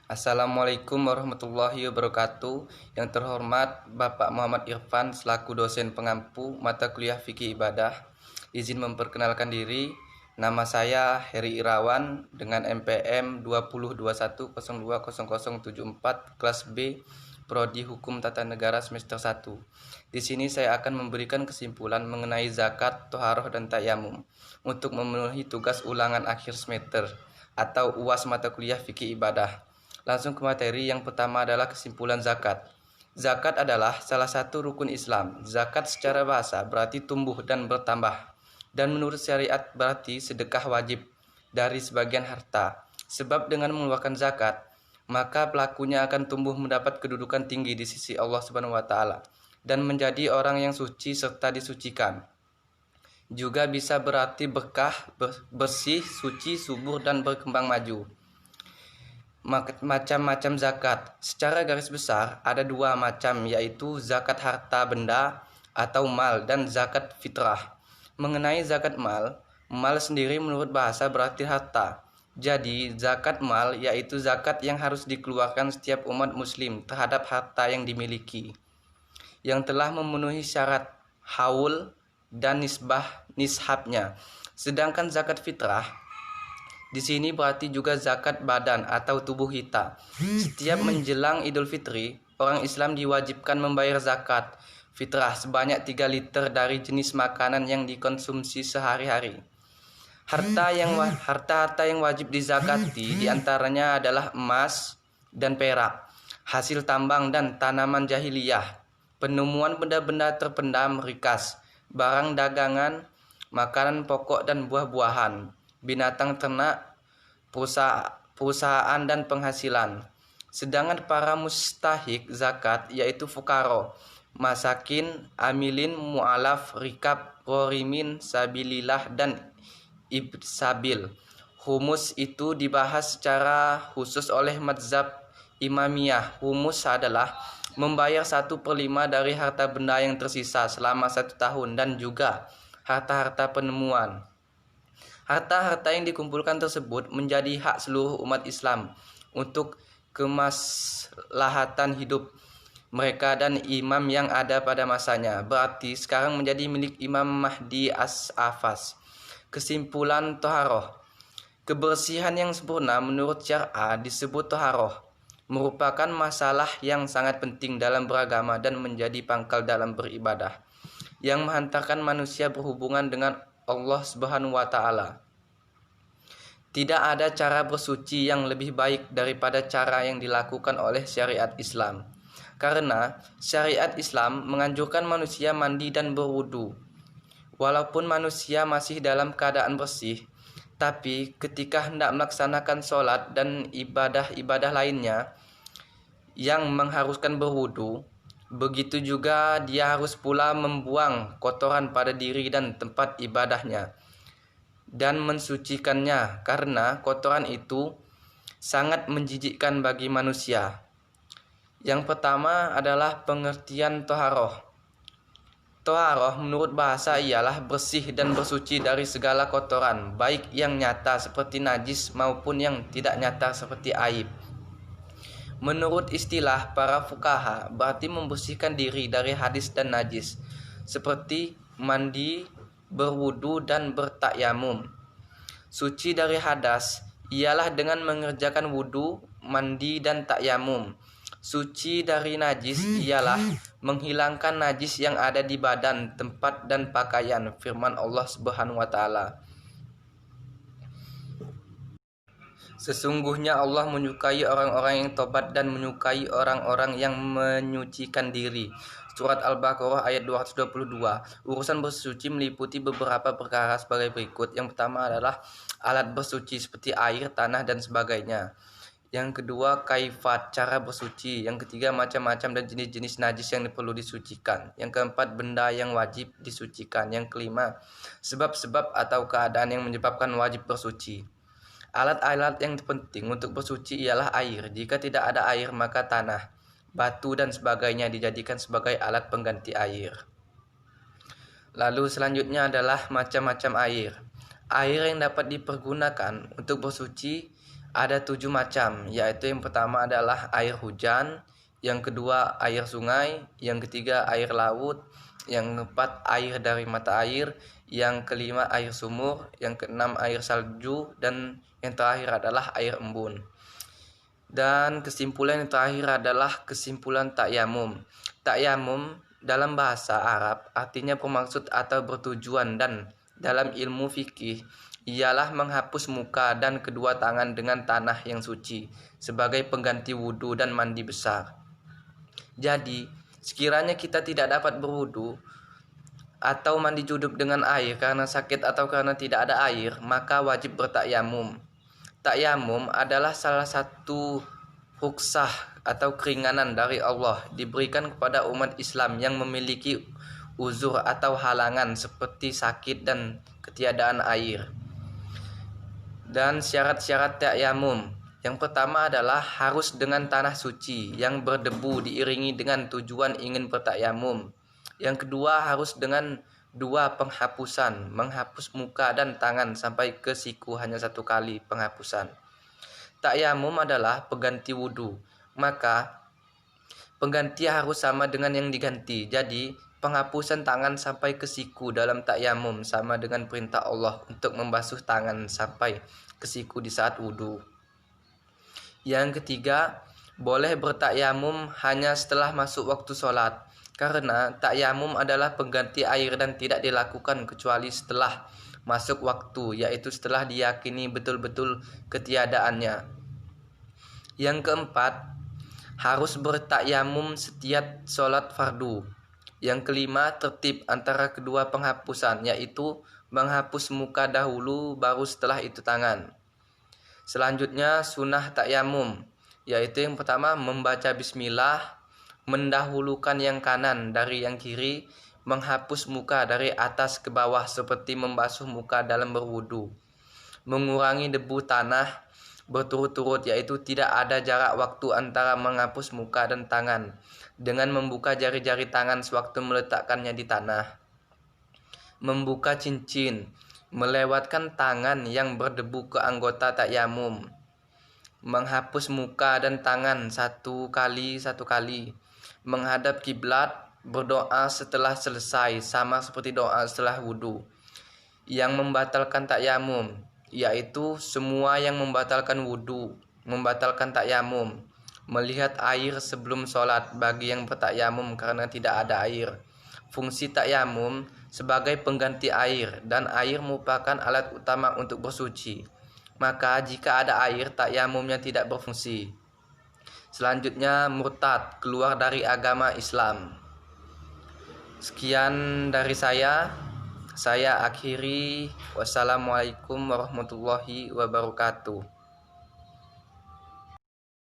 Assalamualaikum warahmatullahi wabarakatuh. Yang terhormat Bapak Muhammad Irfan selaku dosen pengampu mata kuliah fikih ibadah. Izin memperkenalkan diri. Nama saya Heri Irawan dengan NPM 2021020074 kelas B Prodi Hukum Tata Negara semester 1. Di sini saya akan memberikan kesimpulan mengenai zakat, toharoh dan tayamum untuk memenuhi tugas ulangan akhir semester atau UAS mata kuliah fikih ibadah. Langsung ke materi. Yang pertama adalah kesimpulan zakat. Zakat adalah salah satu rukun Islam. Zakat secara bahasa berarti tumbuh dan bertambah. Dan menurut syariat berarti sedekah wajib dari sebagian harta. Sebab dengan mengeluarkan zakat, maka pelakunya akan tumbuh mendapat kedudukan tinggi di sisi Allah Subhanahu wa taala dan menjadi orang yang suci serta disucikan. Juga bisa berarti berkah, bersih, suci, subur dan berkembang maju. Macam-macam zakat. Secara garis besar ada dua macam, yaitu zakat harta benda atau mal dan zakat fitrah. Mengenai zakat mal, mal sendiri menurut bahasa berarti harta. Jadi zakat mal yaitu zakat yang harus dikeluarkan setiap umat muslim terhadap harta yang dimiliki, yang telah memenuhi syarat haul dan nishabnya. Sedangkan zakat fitrah di sini berarti juga zakat badan atau tubuh kita. Setiap menjelang Idul Fitri, orang Islam diwajibkan membayar zakat fitrah sebanyak 3 liter dari jenis makanan yang dikonsumsi sehari-hari. Harta-harta yang wajib dizakati diantaranya adalah emas dan perak, hasil tambang dan tanaman jahiliyah, penemuan benda-benda terpendam rikas, barang dagangan, makanan pokok dan buah-buahan, binatang ternak, perusahaan dan penghasilan. Sedangkan para mustahik zakat yaitu fukaro, masakin, amilin, mu'alaf, rikab, rorimin, sabilillah dan ibsabil. Humus itu dibahas secara khusus oleh mazhab Imamiyah. Humus adalah membayar 1/5 dari harta benda yang tersisa selama 1 tahun dan juga harta-harta penemuan. Harta-harta yang dikumpulkan tersebut menjadi hak seluruh umat Islam untuk kemaslahatan hidup mereka dan imam yang ada pada masanya. Berarti sekarang menjadi milik Imam Mahdi As-Afas. Kesimpulan toharoh. Kebersihan yang sempurna menurut syar'a disebut toharoh. Merupakan masalah yang sangat penting dalam beragama dan menjadi pangkal dalam beribadah, yang menghantarkan manusia berhubungan dengan Allah Subhanahu wa taala. Tidak ada cara bersuci yang lebih baik daripada cara yang dilakukan oleh syariat Islam. Karena syariat Islam menganjurkan manusia mandi dan berwudu. Walaupun manusia masih dalam keadaan bersih, tapi ketika hendak melaksanakan sholat dan ibadah-ibadah lainnya yang mengharuskan berwudu, begitu juga dia harus pula membuang kotoran pada diri dan tempat ibadahnya dan mensucikannya, karena kotoran itu sangat menjijikkan bagi manusia. Yang pertama adalah pengertian toharoh. Toharoh menurut bahasa ialah bersih dan bersuci dari segala kotoran, baik yang nyata seperti najis maupun yang tidak nyata seperti aib. Menurut istilah para fuqaha, berarti membersihkan diri dari hadis dan najis, seperti mandi, berwudu, dan bertakyamum. Suci dari hadas ialah dengan mengerjakan wudu, mandi, dan takyamum. Suci dari najis ialah menghilangkan najis yang ada di badan, tempat, dan pakaian. Firman Allah Subhanahu wa taala, sesungguhnya Allah menyukai orang-orang yang tobat dan menyukai orang-orang yang menyucikan diri. Surat Al-Baqarah ayat 222. Urusan bersuci meliputi beberapa perkara sebagai berikut. Yang pertama adalah alat bersuci seperti air, tanah, dan sebagainya. Yang kedua, kaifat, cara bersuci. Yang ketiga, macam-macam dan jenis-jenis najis yang perlu disucikan. Yang keempat, benda yang wajib disucikan. Yang kelima, sebab-sebab atau keadaan yang menyebabkan wajib bersuci. Alat-alat yang penting untuk bersuci ialah air. Jika tidak ada air, maka tanah, batu, dan sebagainya dijadikan sebagai alat pengganti air. Lalu selanjutnya adalah macam-macam air. Air yang dapat dipergunakan untuk bersuci ada 7 macam, yaitu yang pertama adalah air hujan, yang kedua air sungai, yang ketiga air laut, yang keempat air dari mata air, yang kelima air sumur, yang keenam air salju, dan yang terakhir adalah air embun. Dan kesimpulan yang terakhir adalah kesimpulan takyamum. Takyamum dalam bahasa Arab artinya bermaksud atau bertujuan, dan dalam ilmu fikih ialah menghapus muka dan kedua tangan dengan tanah yang suci sebagai pengganti wudhu dan mandi besar. Jadi, sekiranya kita tidak dapat berwudhu atau mandi junub dengan air karena sakit atau karena tidak ada air, maka wajib bertakyamum. Takyamum adalah salah satu ruksah atau keringanan dari Allah diberikan kepada umat Islam yang memiliki uzur atau halangan seperti sakit dan ketiadaan air. Dan syarat-syarat takyamum, yang pertama adalah harus dengan tanah suci yang berdebu diiringi dengan tujuan ingin bertakyamum. Yang kedua harus dengan 2 penghapusan, menghapus muka dan tangan sampai ke siku hanya 1 kali penghapusan. Takyamum adalah pengganti wudhu, maka pengganti harus sama dengan yang diganti. Jadi penghapusan tangan sampai ke siku dalam takyamum sama dengan perintah Allah untuk membasuh tangan sampai ke siku di saat wudhu. Yang ketiga, boleh bertakyamum hanya setelah masuk waktu sholat, karena takyamum adalah pengganti air dan tidak dilakukan kecuali setelah masuk waktu, yaitu setelah diyakini betul-betul ketiadaannya. Yang keempat, harus bertakyamum setiap sholat fardu. Yang kelima, tertib antara kedua penghapusan, yaitu menghapus muka dahulu baru setelah itu tangan. Selanjutnya sunnah takyamum, yaitu yang pertama membaca bismillah, mendahulukan yang kanan dari yang kiri, menghapus muka dari atas ke bawah seperti membasuh muka dalam berwudu, mengurangi debu tanah berturut-turut, yaitu tidak ada jarak waktu antara menghapus muka dan tangan, dengan membuka jari-jari tangan sewaktu meletakkannya di tanah, membuka cincin, melewatkan tangan yang berdebu ke anggota takyamum, menghapus muka dan tangan 1 kali, menghadap kiblat, berdoa setelah selesai sama seperti doa setelah wudhu. Yang membatalkan takyamum, yaitu semua yang membatalkan wudhu, membatalkan takyamum, melihat air sebelum sholat bagi yang bertakyamum karena tidak ada air. Fungsi takyamum sebagai pengganti air, dan air merupakan alat utama untuk bersuci. Maka jika ada air, takyamumnya tidak berfungsi. Selanjutnya murtad, keluar dari agama Islam. Sekian dari saya akhiri. Wassalamualaikum warahmatullahi wabarakatuh.